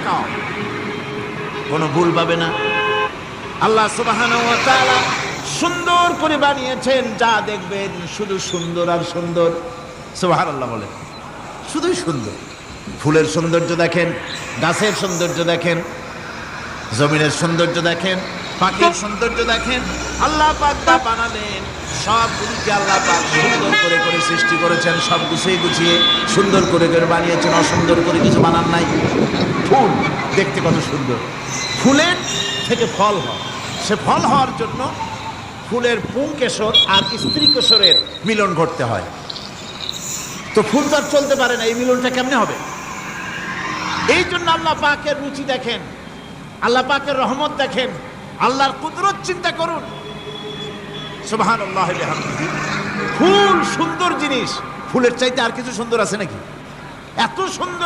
তাকাও, কোনো ভুল পাবে না। আল্লাহ সুবহানাহু ওয়া তাআলা সুন্দর করে বানিয়েছেন, যা দেখবেন শুধু সুন্দর আর সুন্দর। সুবহানাল্লাহ বলেন, শুধুই সুন্দর। ফুলের সৌন্দর্য দেখেন, গাছের সৌন্দর্য দেখেন, জমিনের সৌন্দর্য দেখেন, পাখির সৌন্দর্য দেখেন। আল্লাহ পাক যা বানালেন সবগুলিকে আল্লাহ পাক সুন্দর করে করে সৃষ্টি করেছেন, সব গুছিয়ে গুছিয়ে সুন্দর করে করে বানিয়েছেন, অসুন্দর করে কিছু বানান নাই। ফুল দেখতে কত সুন্দর, ফুলের থেকে ফল হয়, সে ফল হওয়ার জন্য ফুলের পুংকেশর আর স্ত্রী কেশরের মিলন ঘটতে হয়। তো ফুল তো আর চলতে পারে না, এই মিলনটা কেমনে হবে? এই জন্য আল্লাহ পাকের রুচি দেখেন, আল্লাহ পাকের রহমত দেখেন, আল্লাহর কুদরত চিন্তা করুন। সুবহানাল্লাহ ওয়া বিহামদিহি। ফুল সুন্দর জিনিস, ফুলের চাইতে আর কিছু সুন্দর আছে নাকি? এত সুন্দর